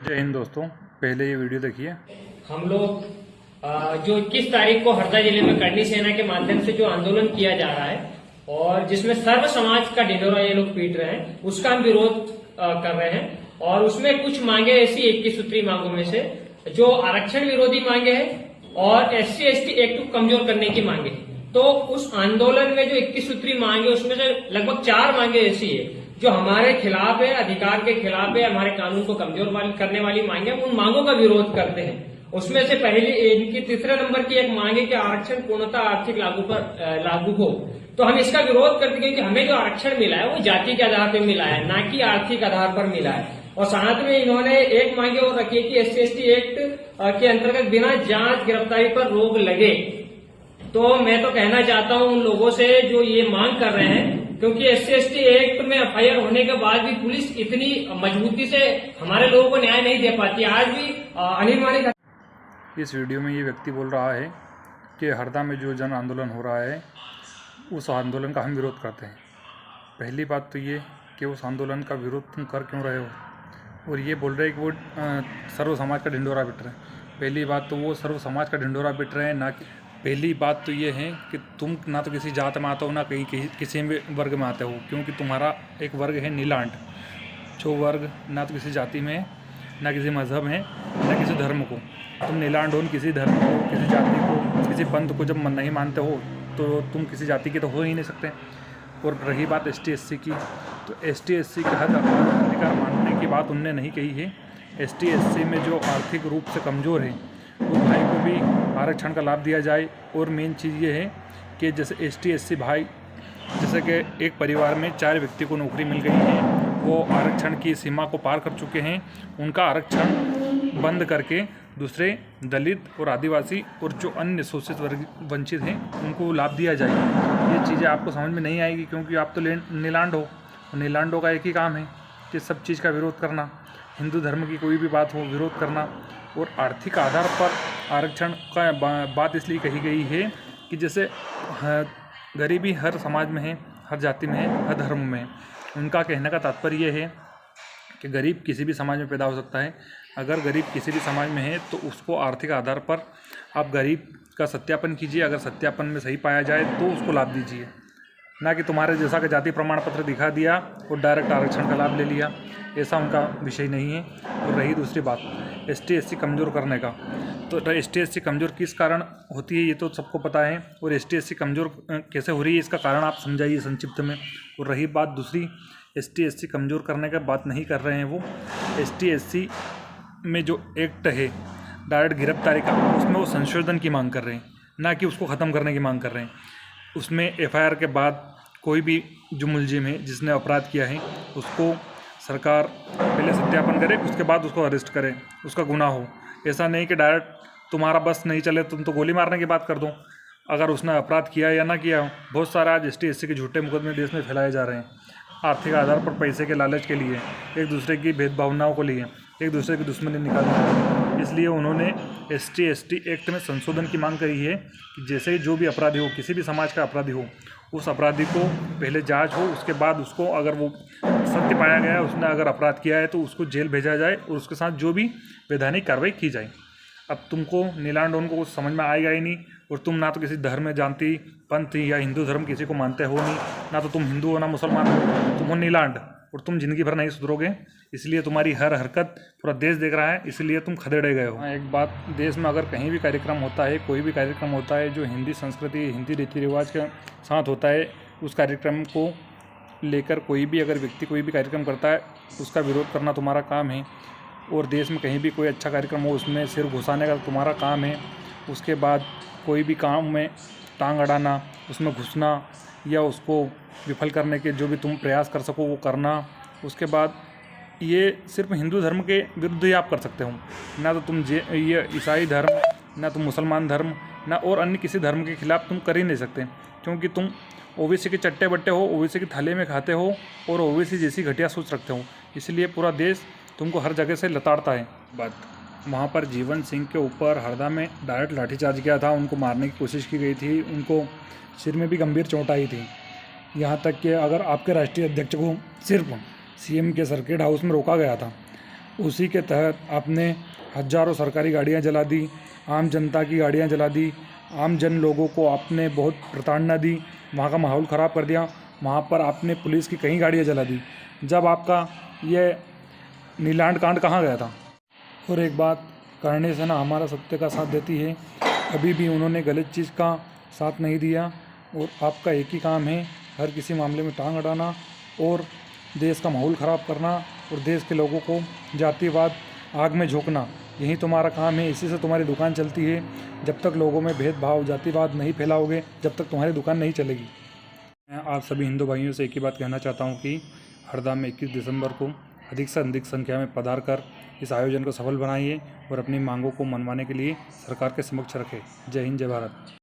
जय हिंद दोस्तों, पहले ये वीडियो देखिए। हम लोग जो 21 तारीख को हरदा जिले में करनी सेना के माध्यम से जो आंदोलन किया जा रहा है और जिसमें सर्व समाज का ढिंढोरा ये लोग पीट रहे हैं, उसका हम विरोध कर रहे हैं। और उसमें कुछ मांगे ऐसी 21 सूत्री मांगों में से जो आरक्षण विरोधी मांगे हैं और SC/ST एक्ट को कमजोर करने की मांगे। तो उस आंदोलन में जो 21 सूत्री मांगे उसमें से लगभग 4 मांगे ऐसी है जो हमारे खिलाफ है, अधिकार के खिलाफ है, हमारे कानून को कमजोर करने वाली मांगे। उन मांगों का विरोध करते हैं। उसमें से पहली इनकी तीसरे नंबर की एक मांग है कि आरक्षण पूर्णतः आर्थिक लागू हो। तो हम इसका विरोध करते हैं क्योंकि हमें जो आरक्षण मिला है वो जाति के आधार पर मिला है, ना कि आर्थिक आधार पर मिला है। और साथ में इन्होंने एक मांगे और रखी है कि SC/ST एक्ट के अंतर्गत बिना जांच गिरफ्तारी पर रोक लगे। तो मैं तो कहना चाहता हूं उन लोगों से जो ये मांग कर रहे हैं, क्योंकि SC/ST एक्ट में FIR होने के बाद भी पुलिस इतनी मजबूती से हमारे लोगों को न्याय नहीं दे पाती। आज भी अनिल। इस वीडियो में ये व्यक्ति बोल रहा है कि हरदा में जो जन आंदोलन हो रहा है उस आंदोलन का हम विरोध करते हैं। पहली बात तो ये कि उस आंदोलन का विरोध तुम कर क्यों रहे हो, और ये बोल रहे हैं कि वो सर्व समाज का ढिंढोरा पिट रहे हैं। पहली बात तो वो सर्व समाज का ढिंढोरा पिट रहे हैं, ना कि पहली बात तो ये है कि तुम ना तो किसी जात में आते हो, ना किसी भी वर्ग में आते हो, क्योंकि तुम्हारा एक वर्ग है नीलांड, जो वर्ग ना तो किसी जाति में है, ना किसी मज़हब में, ना किसी धर्म को। तुम नीलांड हो, किसी धर्म को, किसी जाति को, किसी पंथ को जब नहीं मानते हो तो तुम किसी जाति के तो हो ही नहीं सकते। और रही बात ST/SC की, तो ST/SC का हक अधिकार मानने की बात उनने नहीं कही है। ST/SC में जो आर्थिक रूप से कमज़ोर है उस भाई को भी आरक्षण का लाभ दिया जाए। और मेन चीज़ ये है कि जैसे ST/SC भाई, जैसे कि एक परिवार में 4 व्यक्ति को नौकरी मिल गई है, वो आरक्षण की सीमा को पार कर चुके हैं, उनका आरक्षण बंद करके दूसरे दलित और आदिवासी और जो अन्य शोषित वर्ग वंचित हैं उनको लाभ दिया जाए। ये चीज़ें आपको समझ में नहीं आएगी क्योंकि आप तो नीलांड हो। नीलांडों का एक ही काम है कि सब चीज़ का विरोध करना, हिंदू धर्म की कोई भी बात हो विरोध करना। और आर्थिक आधार पर आरक्षण का बात इसलिए कही गई है कि जैसे गरीबी हर समाज में है, हर जाति में है, हर धर्म में है। उनका कहने का तात्पर्य यह है कि गरीब किसी भी समाज में पैदा हो सकता है। अगर गरीब किसी भी समाज में है तो उसको आर्थिक आधार पर आप गरीब का सत्यापन कीजिए। अगर सत्यापन में सही पाया जाए तो उसको लाभ दीजिए, ना कि तुम्हारे जैसा कि जाति प्रमाण पत्र दिखा दिया और डायरेक्ट आरक्षण का लाभ ले लिया। ऐसा उनका विषय नहीं है। और रही दूसरी बात ST/SC कमज़ोर करने का, तो ST/SC कमज़ोर किस कारण होती है ये तो सबको पता है। और ST/SC कमज़ोर कैसे हो रही है इसका कारण आप समझाइए संक्षिप्त में। और रही बात दूसरी, ST/SC कमज़ोर करने का बात नहीं कर रहे हैं वो, ST/SC में जो एक्ट है डायरेक्ट गिरफ्तारी का, उसमें वो संशोधन की मांग कर रहे हैं, ना कि उसको ख़त्म करने की मांग कर रहे हैं। उसमें FIR के बाद कोई भी जो मुलजिम है जिसने अपराध किया है उसको सरकार पहले सत्यापन करे, उसके बाद उसको अरेस्ट करे, उसका गुनाह हो। ऐसा नहीं कि डायरेक्ट तुम्हारा बस नहीं चले तुम तो गोली मारने की बात कर दो। अगर उसने अपराध किया या ना किया, बहुत सारा आज ST/SC के झूठे मुकदमे देश में फैलाए जा रहे हैं आर्थिक आधार पर, पैसे के लालच के लिए, एक दूसरे की भेदभावनाओं को लिए, एक दूसरे की दुश्मनी निकालने। इसलिए उन्होंने ST/ST एक्ट में संशोधन की मांग करी है कि जैसे ही जो भी अपराधी हो, किसी भी समाज का अपराधी हो, उस अपराधी को पहले जांच हो, उसके बाद उसको अगर वो सत्य पाया गया है, उसने अगर अपराध किया है तो उसको जेल भेजा जाए और उसके साथ जो भी वैधानिक कार्रवाई की जाए। अब तुमको नीलांडों को कुछ समझ में आएगा ही नहीं, और तुम ना तो किसी धर्म, जाति, पंथ या हिंदू धर्म किसी को मानते हो नहीं, ना तो तुम हिंदू हो ना मुसलमान हो, तुम हो नीलांड, और तुम जिंदगी भर नहीं सुधरोगे। इसलिए तुम्हारी हर हरकत पूरा देश देख रहा है, इसलिए तुम खदेड़े गए हो। एक बात, देश में अगर कहीं भी कार्यक्रम होता है, कोई भी कार्यक्रम होता है जो हिंदी संस्कृति, हिंदी रीति रिवाज के साथ होता है, उस कार्यक्रम को लेकर कोई भी अगर व्यक्ति कोई भी कार्यक्रम करता है उसका विरोध करना तुम्हारा काम है। और देश में कहीं भी कोई अच्छा कार्यक्रम हो उसमें सिर घुसाने का तुम्हारा काम है। उसके बाद कोई भी काम में टांग अड़ाना, उसमें घुसना या उसको विफल करने के जो भी तुम प्रयास कर सको वो करना। उसके बाद ये सिर्फ हिंदू धर्म के विरुद्ध ही आप कर सकते हो, ना तो तुम ये ईसाई धर्म, ना तुम मुसलमान धर्म, ना और अन्य किसी धर्म के खिलाफ तुम कर ही नहीं सकते, क्योंकि तुम OBC के चट्टे बट्टे हो, OBC के थाले में खाते हो और OBC जैसी घटिया सोच रखते हो। इसलिए पूरा देश तुमको हर जगह से लताड़ता है। बात वहाँ पर जीवन सिंह के ऊपर हरदा में डायरेक्ट लाठीचार्ज किया था, उनको मारने की कोशिश की गई थी, उनको सिर में भी गंभीर चोट आई थी। यहाँ तक कि अगर आपके राष्ट्रीय अध्यक्ष को सिर्फ CM के सर्किट हाउस में रोका गया था उसी के तहत आपने हजारों सरकारी गाड़ियां जला दी, आम जनता की गाड़ियां जला दी, आम जन लोगों को आपने बहुत प्रताड़ना दी, वहाँ का माहौल ख़राब कर दिया। वहाँ पर आपने पुलिस की कई गाड़ियां जला दी। जब आपका ये नीलांड कांड कहाँ गया था? और एक बात, करणी सेना हमारा सत्य का साथ देती है, कभी भी उन्होंने गलत चीज़ का साथ नहीं दिया। और आपका एक ही काम है, हर किसी मामले में टांग अड़ाना और देश का माहौल ख़राब करना और देश के लोगों को जातिवाद आग में झोंकना, यही तुम्हारा काम है। इसी से तुम्हारी दुकान चलती है। जब तक लोगों में भेदभाव जातिवाद नहीं फैलाओगे, जब तक तुम्हारी दुकान नहीं चलेगी। मैं आप सभी हिंदू भाइयों से एक ही बात कहना चाहता हूँ कि हरदा में 21 दिसंबर को अधिक से अधिक संख्या में पधार कर इस आयोजन को सफल बनाइए और अपनी मांगों को मनवाने के लिए सरकार के समक्ष रखें। जय हिंद, जय भारत।